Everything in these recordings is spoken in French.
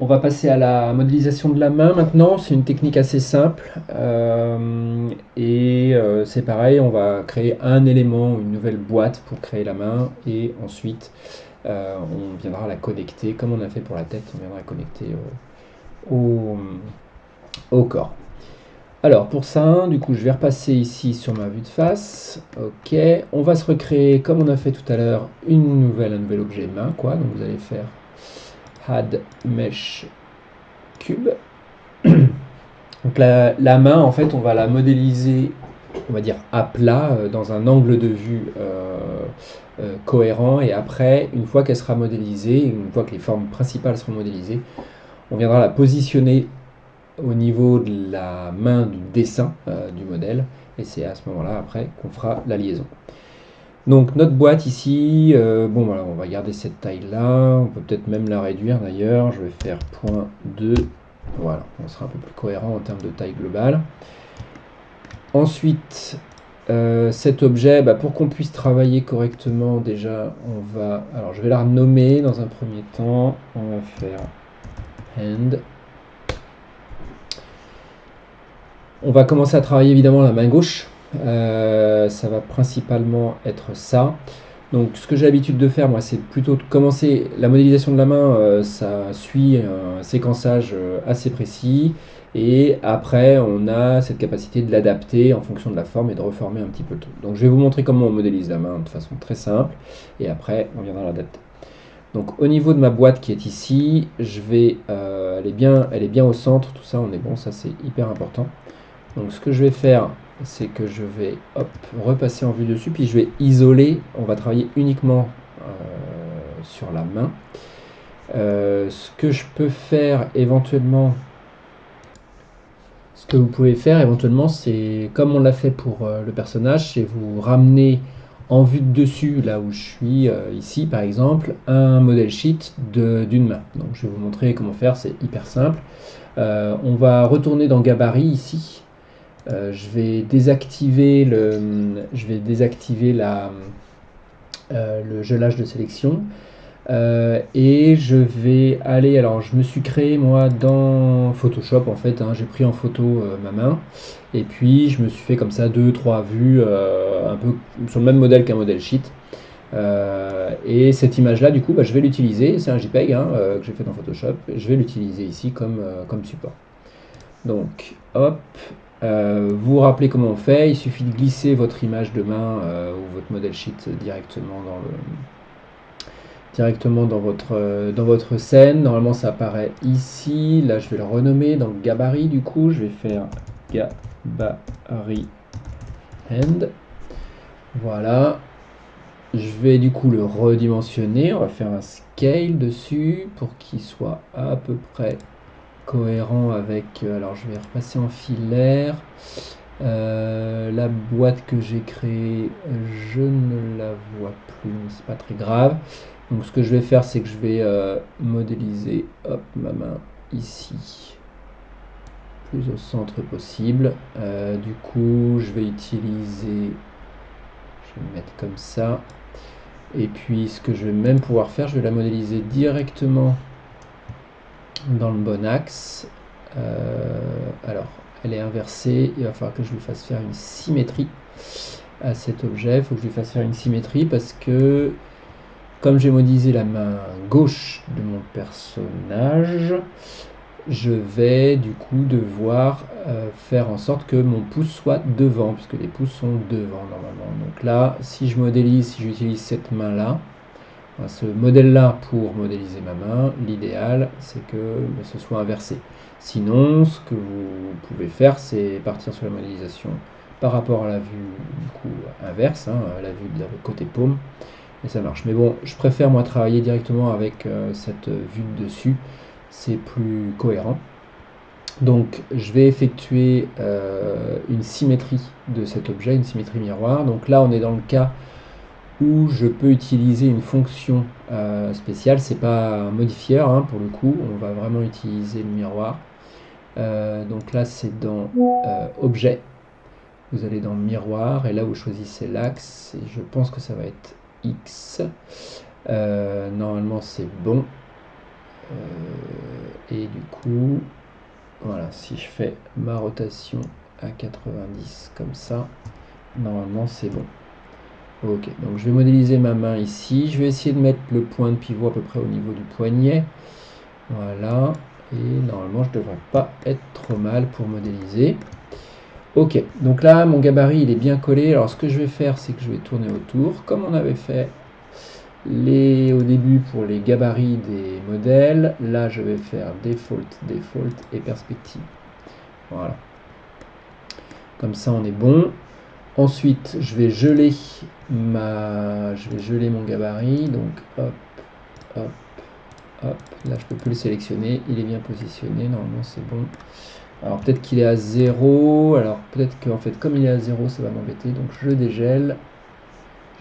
On va passer à la modélisation de la main maintenant. C'est une technique assez simple. C'est pareil, on va créer un élément, une nouvelle boîte pour créer la main. Et ensuite, on viendra la connecter, comme on a fait pour la tête, on viendra la connecter au, au corps. Alors pour ça, du coup, je vais repasser ici sur ma vue de face. Ok, on va se recréer, comme on a fait tout à l'heure, un nouvel objet main, quoi. Donc vous allez faire add mesh cube. Donc la main, en fait, on va la modéliser, on va dire à plat, dans un angle de vue cohérent. Et après, une fois qu'elle sera modélisée, une fois que les formes principales seront modélisées, on viendra la positionner au niveau de la main du dessin du modèle. Et c'est à ce moment-là, après, qu'on fera la liaison. Donc notre boîte ici, bon voilà, on va garder cette taille-là. On peut peut-être même la réduire d'ailleurs. Je vais faire 0.2. Voilà, on sera un peu plus cohérent en termes de taille globale. Ensuite, cet objet, pour qu'on puisse travailler correctement, déjà, alors je vais la renommer dans un premier temps. On va faire hand. On va commencer à travailler évidemment la main gauche. Ça va principalement être ça. Donc ce que j'ai l'habitude de faire, moi, c'est plutôt de commencer la modélisation de la main. Ça suit un séquençage assez précis. Et après, on a cette capacité de l'adapter en fonction de la forme et de reformer un petit peu le truc. Donc je vais vous montrer comment on modélise la main de façon très simple. Et après, on viendra l'adapter. Donc au niveau de ma boîte qui est ici, elle est bien au centre. Tout ça, on est bon. Ça, c'est hyper important. Donc ce que je vais faire, c'est que je vais repasser en vue dessus, puis je vais isoler, on va travailler uniquement sur la main. Ce que je peux faire éventuellement, ce que vous pouvez faire éventuellement, c'est comme on l'a fait pour le personnage, c'est vous ramener en vue de dessus, là où je suis ici par exemple, un model sheet d'une main. Donc je vais vous montrer comment faire, c'est hyper simple. On va retourner dans Gabarit ici. Je vais désactiver le gelage de sélection et je vais aller. Alors, je me suis créé moi dans Photoshop en fait. J'ai pris en photo ma main et puis je me suis fait comme ça deux, trois vues un peu sur le même modèle qu'un modèle sheet. Et cette image-là, du coup, je vais l'utiliser. C'est un JPEG que j'ai fait dans Photoshop. Je vais l'utiliser ici comme support. Donc, hop, vous vous rappelez comment on fait, il suffit de glisser votre image de main ou votre model sheet directement dans votre scène. Normalement, ça apparaît ici. Là, je vais le renommer dans le gabarit. Du coup, je vais faire gabarit hand. Voilà. Je vais du coup le redimensionner. On va faire un scale dessus pour qu'il soit à peu près cohérent avec. Alors, je vais repasser en filaire. La boîte que j'ai créée, je ne la vois plus, mais c'est pas très grave. Donc ce que je vais faire, c'est que je vais modéliser ma main ici, plus au centre possible. Du coup, je vais le mettre comme ça. Et puis ce que je vais même pouvoir faire, je vais la modéliser directement dans le bon axe. Alors, elle est inversée, il va falloir que je lui fasse faire une symétrie à cet objet. Il faut que je lui fasse faire une symétrie parce que comme j'ai modélisé la main gauche de mon personnage, je vais du coup devoir faire en sorte que mon pouce soit devant, puisque les pouces sont devant normalement. Donc là, si j'utilise cette main-là, ce modèle-là pour modéliser ma main, l'idéal c'est que ce soit inversé. Sinon, ce que vous pouvez faire, c'est partir sur la modélisation par rapport à la vue du coup inverse, la vue de la côté paume, et ça marche. Mais bon, je préfère moi travailler directement avec cette vue de dessus, c'est plus cohérent. Donc je vais effectuer une symétrie de cet objet, une symétrie miroir. Donc là on est dans le cas où je peux utiliser une fonction spéciale. C'est pas un modifieur pour le coup, on va vraiment utiliser le miroir. Donc là c'est dans objet, vous allez dans miroir et là vous choisissez l'axe et je pense que ça va être X. Normalement c'est bon. Et du coup, voilà, si je fais ma rotation à 90 comme ça, normalement c'est bon. Ok, donc je vais modéliser ma main ici. Je vais essayer de mettre le point de pivot à peu près au niveau du poignet. Voilà, et normalement je ne devrais pas être trop mal pour modéliser. Ok, donc là mon gabarit il est bien collé. Alors ce que je vais faire, c'est que je vais tourner autour, comme on avait fait au début pour les gabarits des modèles. Là je vais faire default, default et perspective. Voilà. Comme ça on est bon. Ensuite je vais geler mon gabarit. Donc hop, hop, hop. Là je peux plus le sélectionner. Il est bien positionné. Normalement c'est bon. Alors peut-être qu'il est à 0. Alors peut-être qu'en fait comme il est à 0 ça va m'embêter. Donc je dégèle.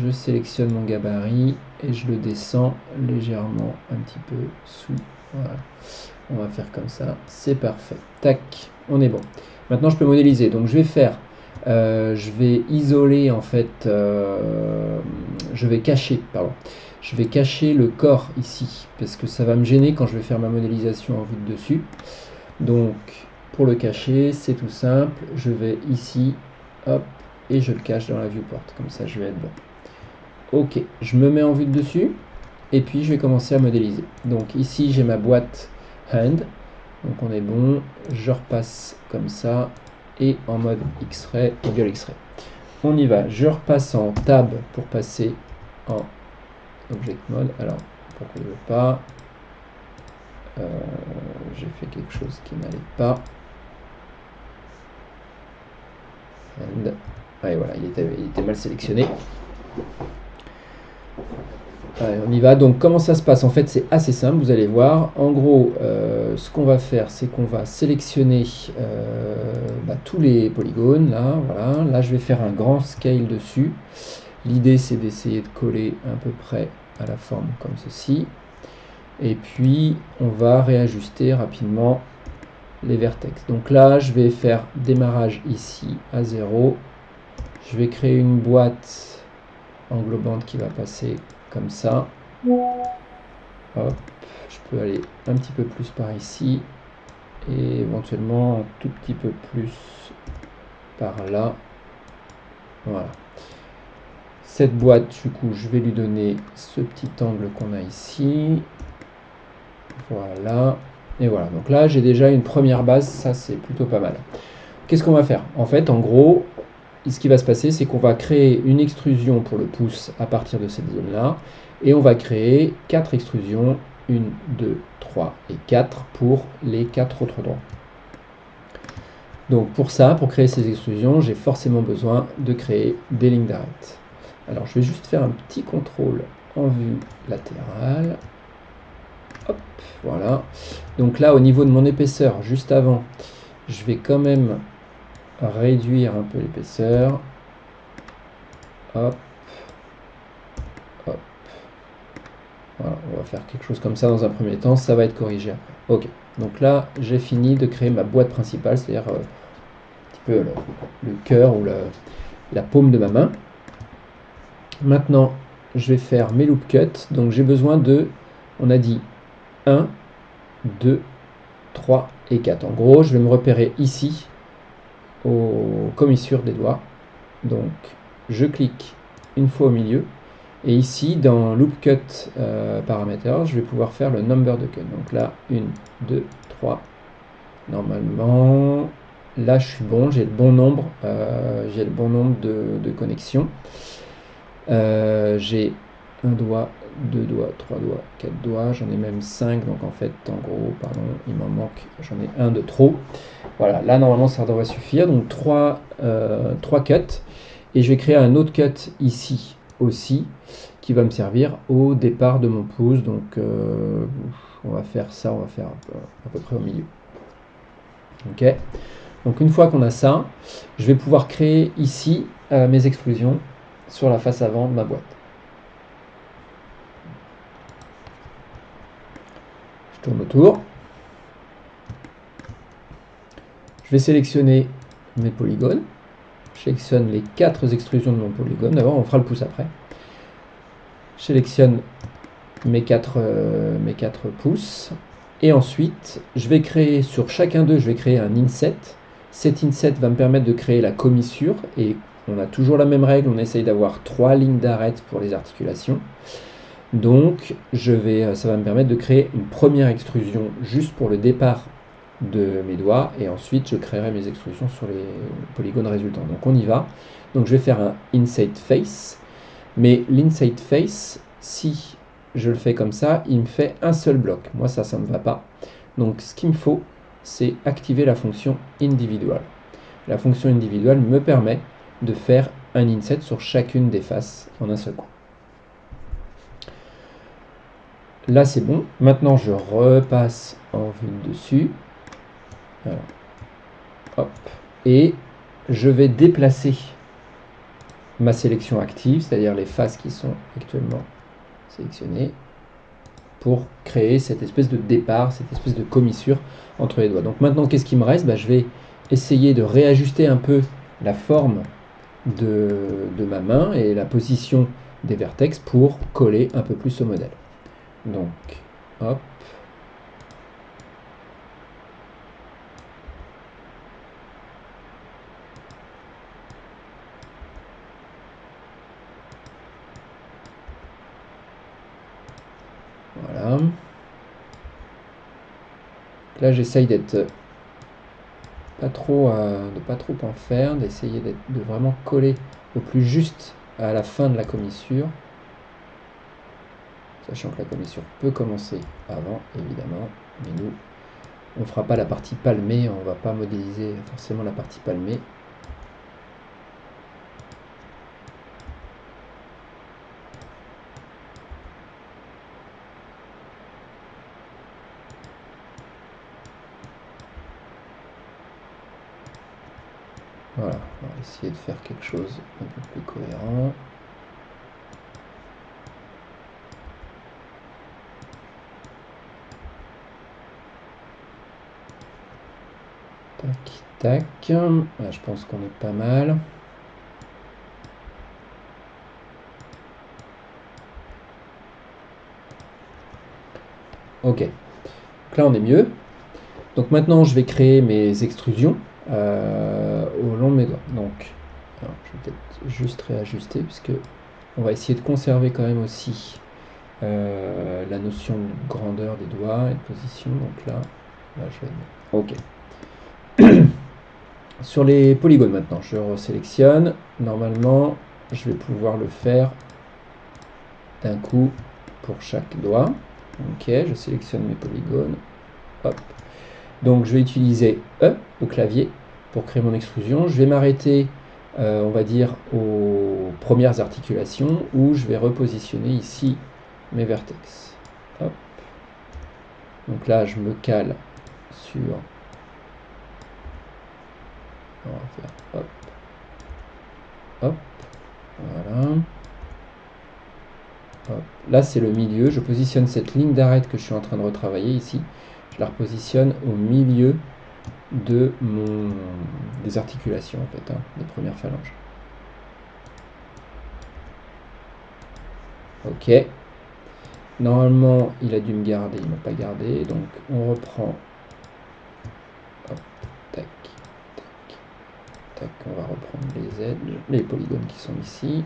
Je sélectionne mon gabarit et je le descends légèrement un petit peu sous. Voilà. On va faire comme ça. C'est parfait. Tac. On est bon. Maintenant je peux modéliser. Donc je vais faire... je vais isoler en fait... je vais cacher, pardon. Je vais cacher le corps ici. Parce que ça va me gêner quand je vais faire ma modélisation en vue de dessus. Donc pour le cacher, c'est tout simple. Je vais ici, hop, et je le cache dans la viewport. Comme ça je vais être bon. Ok, je me mets en vue de dessus. Et puis je vais commencer à modéliser. Donc ici j'ai ma boîte hand. Donc on est bon. Je repasse comme ça. Et en mode X-ray égale X-ray. On y va. Je repasse en tab pour passer en object mode. Alors pourquoi il ne veut pas? J'ai fait quelque chose qui n'allait pas. And. Ouais, voilà, il était mal sélectionné. Allez, on y va. Donc comment ça se passe? En fait c'est assez simple, vous allez voir. En gros, ce qu'on va faire, c'est qu'on va sélectionner tous les polygones. Là, voilà. Là je vais faire un grand scale dessus. L'idée c'est d'essayer de coller à peu près à la forme comme ceci. Et puis on va réajuster rapidement les vertex. Donc là je vais faire démarrage ici à 0. Je vais créer une boîte englobante qui va passer comme ça. Hop, je peux aller un petit peu plus par ici et éventuellement un tout petit peu plus par là. Voilà. Cette boîte, du coup, je vais lui donner ce petit angle qu'on a ici. Voilà. Et voilà. Donc là, j'ai déjà une première base. Ça, c'est plutôt pas mal. Qu'est-ce qu'on va faire? En fait, en gros, ce qui va se passer, c'est qu'on va créer une extrusion pour le pouce à partir de cette zone-là. Et on va créer 4 extrusions. 1, 2, 3 et 4 pour les 4 autres droits. Donc pour ça, pour créer ces extrusions, j'ai forcément besoin de créer des lignes d'arête. Alors je vais juste faire un petit contrôle en vue latérale. Hop, voilà. Donc là, au niveau de mon épaisseur, juste avant, je vais quand même réduire un peu l'épaisseur. Hop. Hop. Voilà, on va faire quelque chose comme ça dans un premier temps, ça va être corrigé après. Ok, donc là, j'ai fini de créer ma boîte principale, c'est-à-dire un petit peu le cœur ou la paume de ma main. Maintenant, je vais faire mes loop cuts. Donc j'ai besoin de, on a dit 1, 2, 3 et 4. En gros, je vais me repérer ici aux commissures des doigts. Donc je clique une fois au milieu. Et ici, dans Loop Cut Parameters, je vais pouvoir faire le number de cut. Donc là, 1, 2, 3. Normalement, là, je suis bon. J'ai le bon nombre. De connexions. J'ai un doigt, 2 doigts, 3 doigts, 4 doigts. J'en ai même 5. Donc en fait, en gros, pardon, il m'en manque. J'en ai un de trop. Voilà, là, normalement, ça devrait suffire. Donc 3 cuts. Et je vais créer un autre cut ici aussi, qui va me servir au départ de mon pouce. Donc on va faire ça, on va faire à peu près au milieu. Ok. Donc une fois qu'on a ça, je vais pouvoir créer ici mes extrusions sur la face avant de ma boîte. Je tourne autour. Je vais sélectionner mes polygones. Je sélectionne les 4 extrusions de mon polygone. D'abord, on fera le pouce après. Je sélectionne mes 4 pouces. Et ensuite, je vais créer sur chacun d'eux, je vais créer un inset. Cet inset va me permettre de créer la commissure et on a toujours la même règle, on essaye d'avoir 3 lignes d'arête pour les articulations. Donc ça va me permettre de créer une première extrusion juste pour le départ de mes doigts et ensuite je créerai mes extrusions sur les polygones résultants. Donc on y va. Donc je vais faire un inset face, mais l'inside face, si je le fais comme ça, il me fait un seul bloc. Moi ça ne me va pas. Donc ce qu'il me faut, c'est activer la fonction individual. La fonction individuelle me permet de faire un inset sur chacune des faces en un seul coup. Là c'est bon. Maintenant je repasse en vue dessus. Alors, hop. Et je vais déplacer ma sélection active, c'est-à-dire les faces qui sont actuellement sélectionnées, pour créer cette espèce de départ, cette espèce de commissure entre les doigts. Donc maintenant, qu'est-ce qui me reste? Je vais essayer de réajuster un peu la forme de ma main et la position des vertex pour coller un peu plus au modèle. Donc, hop. Voilà. Là, j'essaye d'être de pas trop en faire, d'essayer de vraiment coller au plus juste à la fin de la commissure, sachant que la commissure peut commencer avant, évidemment, mais nous, on ne fera pas la partie palmée, on ne va pas modéliser forcément la partie palmée. Voilà, on va essayer de faire quelque chose un peu plus cohérent. Tac, tac. Là, je pense qu'on est pas mal. Ok. Donc là, on est mieux. Donc maintenant, je vais créer mes extrusions au long de mes doigts. Donc, alors, je vais peut-être juste réajuster puisque on va essayer de conserver quand même aussi la notion de grandeur des doigts et de position. Donc là je vais... Ok. Sur les polygones maintenant, je resélectionne. Normalement, je vais pouvoir le faire d'un coup pour chaque doigt. Ok, je sélectionne mes polygones. Hop. Donc je vais utiliser E au clavier pour créer mon extrusion. Je vais m'arrêter, on va dire, aux premières articulations où je vais repositionner ici mes vertex. Hop. Donc là, je me cale sur... On va faire hop, hop, voilà. Hop. Là, c'est le milieu. Je positionne cette ligne d'arête que je suis en train de retravailler ici. Je la repositionne au milieu de des articulations, en fait, des premières phalanges. Ok. Normalement, il a dû me garder, il ne m'a pas gardé. Donc, on reprend. Hop, tac, tac, tac. On va reprendre les aides, les polygones qui sont ici.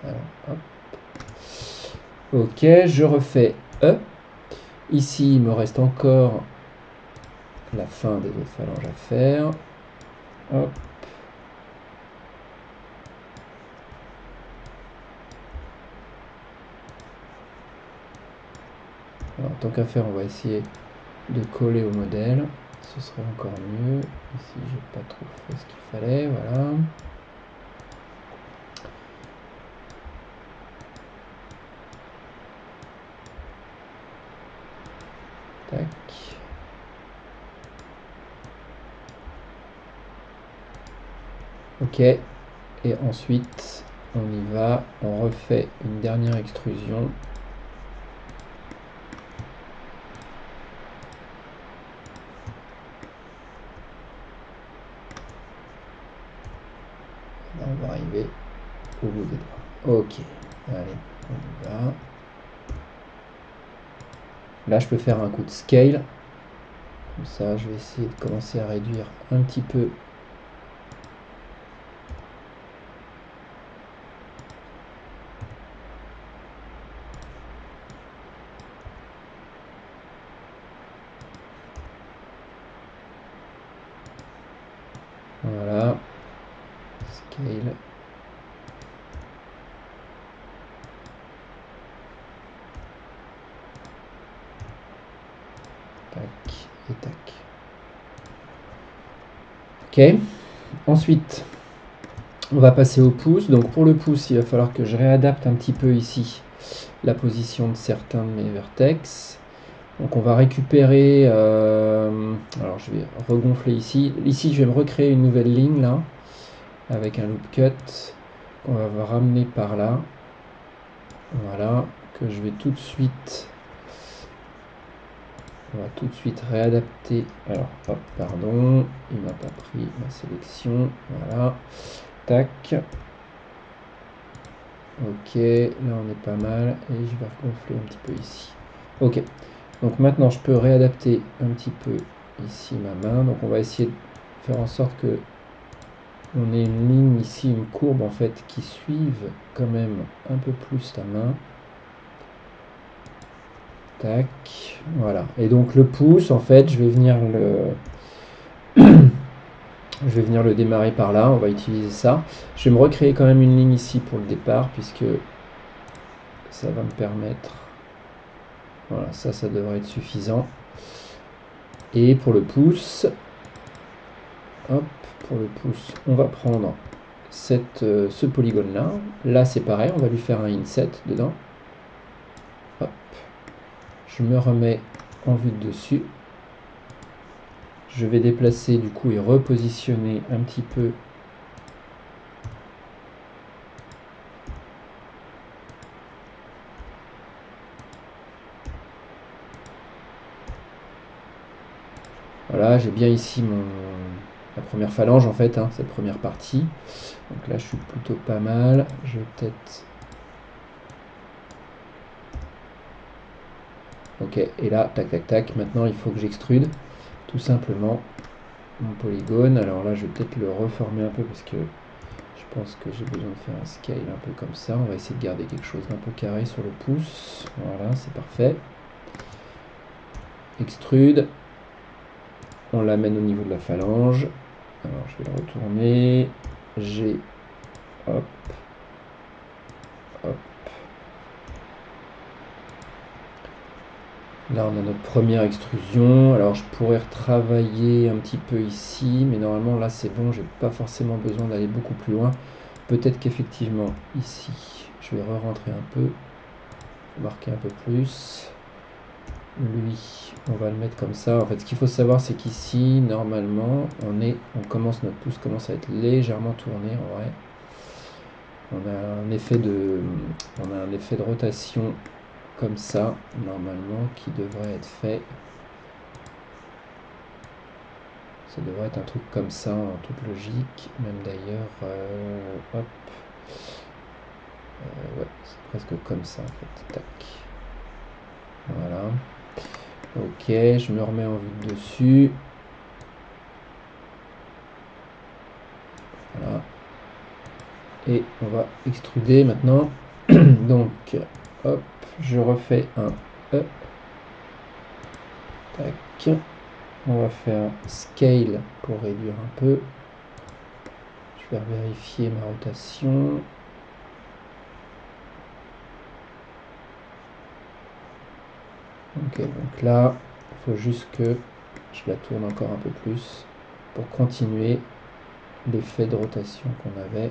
Alors, hop. Ok, je refais E. Ici, il me reste encore la fin des autres phalanges à faire. Hop. Alors, tant qu'à faire, on va essayer de coller au modèle. Ce serait encore mieux. Ici, j'ai pas trop fait ce qu'il fallait. Voilà. Tac. Ok. Et ensuite, on y va. On refait une dernière extrusion. Là, on va arriver au bout des doigts. Ok. Allez, on y va. Là, je peux faire un coup de scale. Comme ça, je vais essayer de commencer à réduire un petit peu. Voilà. Scale. Tac et tac. Ok. Ensuite, on va passer au pouce. Donc pour le pouce, il va falloir que je réadapte un petit peu ici la position de certains de mes vertex. Donc on va récupérer, alors je vais regonfler ici. Ici je vais me recréer une nouvelle ligne là, avec un loop cut. On va ramener par là. Voilà, que je vais tout de suite... On va tout de suite réadapter. Alors hop, pardon, il m'a pas pris ma sélection. Voilà, tac. Ok, là on est pas mal et je vais regonfler un petit peu ici. Ok, donc maintenant je peux réadapter un petit peu ici ma main. Donc on va essayer de faire en sorte que on ait une ligne ici, une courbe en fait qui suive quand même un peu plus la main. Tac, voilà. Et donc le pouce en fait je vais venir le démarrer par là, on va utiliser ça. Je vais me recréer quand même une ligne ici pour le départ puisque ça va me permettre... Voilà, ça devrait être suffisant. Et pour le pouce, hop, pour le pouce, on va prendre ce polygone là. Là c'est pareil, on va lui faire un inset dedans. Hop, je me remets en vue de dessus. Je vais déplacer du coup et repositionner un petit peu voilà, j'ai bien ici la première phalange en fait, hein, cette première partie. Donc là je suis plutôt pas mal. Je vais peut-être... Ok, et là, tac tac tac, maintenant il faut que j'extrude tout simplement mon polygone. Alors là je vais peut-être le reformer un peu parce que je pense que j'ai besoin de faire un scale un peu comme ça. On va essayer de garder quelque chose d'un peu carré sur le pouce. Voilà, c'est parfait. Extrude. On l'amène au niveau de la phalange. Alors je vais le retourner. G. Hop. Hop. Là on a notre première extrusion. Alors je pourrais retravailler un petit peu ici. Mais normalement là c'est bon. J'ai pas forcément besoin d'aller beaucoup plus loin. Peut-être qu'effectivement ici je vais re-rentrer un peu. Marquer un peu plus. Lui, on va le mettre comme ça. En fait, ce qu'il faut savoir, c'est qu'ici, normalement, notre pouce commence à être légèrement tourné en vrai. On a un effet de rotation comme ça, normalement, qui devrait être fait. Ça devrait être un truc comme ça, en toute logique. Même d'ailleurs, hop. Ouais, c'est presque comme ça, en fait. Tac. Voilà. Ok, je me remets en vue dessus. Voilà. Et on va extruder maintenant. Donc, hop, je refais un E. Tac. On va faire scale pour réduire un peu. Je vais vérifier ma rotation. Ok, donc là, il faut juste que je la tourne encore un peu plus pour continuer l'effet de rotation qu'on avait.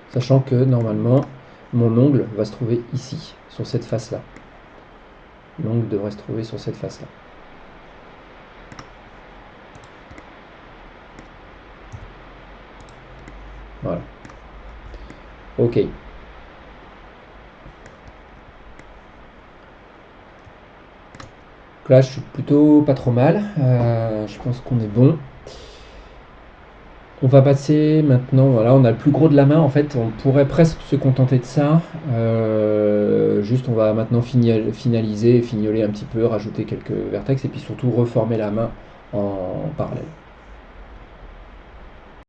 Sachant que normalement, mon ongle va se trouver ici, sur cette face-là. L'ongle devrait se trouver sur cette face-là. Voilà. Ok. Là, je suis plutôt pas trop mal. Je pense qu'on est bon. On va passer maintenant, voilà, on a le plus gros de la main en fait, on pourrait presque se contenter de ça. juste on va maintenant finaliser, fignoler un petit peu, rajouter quelques vertex et puis surtout reformer la main en parallèle.